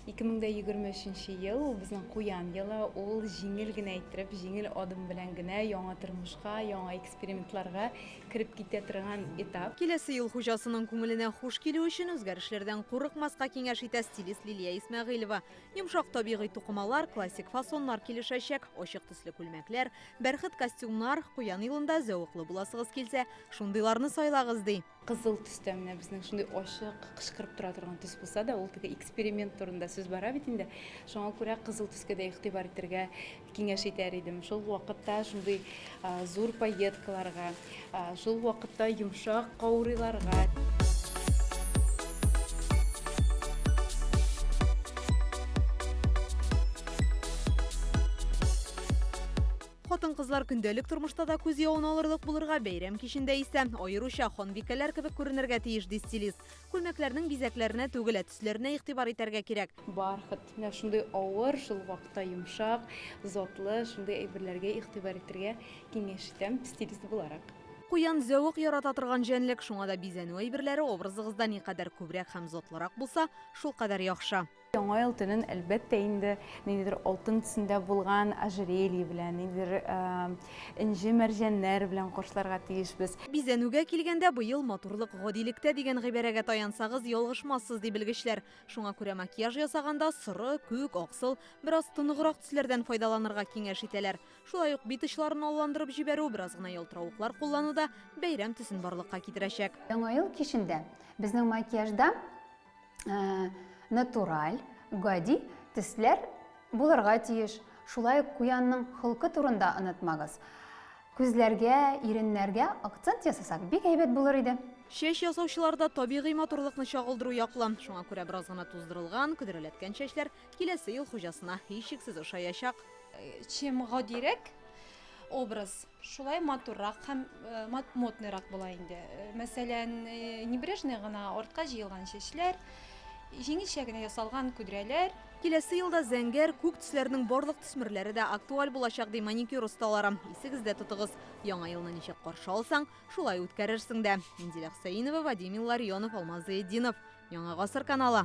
2023 ел біздің куян елы, ол жеңіл генә әйттереп, жеңіл адым белән генә яңа тормышка, яңа экспериментларга кирип китә торган этап. Киләсе ел хуҗасының күңеленә хуш килү өчен үзгәрешләрдән курыкмаска киңәш итә стилист Лилия Исмәгыйлова. Йомшак табигый тукымалар, классик фасоннар килешәчәк, ачык төсле күлмәкләр, бәрхет костюмнар, куян елында зәвыклы буласыгыз килсә, шундыйларны сайлагыз ди. Кызыл төстә менә безнең шундый ачык, кычкырып тора торган төс булса да, ул теге эксперимент турында сүз бара бит инде. Шуңа күрә кызыл төскә дә игътибар итәргә киңәш итәр идем. Шул вакытта шундый зур пайеткаларга, шул вакытта йомшак каурыйларга. Хатын-кызлар көндәлек тормышта да күз явын алырлык булырга, бәйрәм кичендә исә аеруча ханбикәләр кебек күренергә тиеш ди стилист. Күлмәкләрнең бизәкләренә түгел, төсләренә игътибар итәргә кирәк. Бархат, менә шундый авыр, шул вакытта йомшак, затлы, шундый әйберләргә игътибар итәргә киңәш итәм стилист буларак. Куян зәвык ярата торган җәнлек, шуңа да бизәнү әйберләре образыгызда никадәр күбрәк һәм затлырак булса, шул кадәр яхшы. Яңа ел төнен әлбәттә инде ниндидер алтын төсендә булган ожерелье белән, ниндидер инҗе мәрҗәннәр белән кашларга тиешбез. Бизәнүгә килгәндә быел матурлык гадилектә дигән гыйбарәгә таянсагыз ялгышмассыз ди белгечләр. Шуңа күрә макияж ясаганда соры, күк, аксыл, бераз тыныграк төсләрдән файдаланырга киңәш итәләр. Шулай ук бит очларын алландырып җибәрү, бераз гына ялтыравыклар куллануда бәйрәм төсен барлыкка китерәчәк. Яңа ел кичендә безнең макияжда натураль, гади төсләр булырга тиеш. Шулай ук куянның холкы турында онытмагыз. Күзләргә, иреннәргә акцент ясасак бик әйбәт булыр иде. Чәч ясаучыларда табигый матурлыкны чагылдыру яклы. Шуңа күрә бераз гына туздырылган, көдрәләткән чәчләр киләсе ел хуҗасына һичшиксез ошаячак. Чем гадирәк образ, шулай матуррак һәм модныйрак була инде. Мәсәлән, небрежный гына артка җыелган чәчләр, җиңелчә генә ясалган күдрәләр. Киләсе елда зәңгәр, күк төсләрнең барлык төсмерләре дә актуаль булачак ди маникюр осталары. Исегездә тотыгыз. Яңа елны ничек каршы алсаң, шулай үткәрерсең дә. Инзилә Хусаинова, Вадим Илларионов, Алмаз Заетдинов. Яңа гасыр каналы.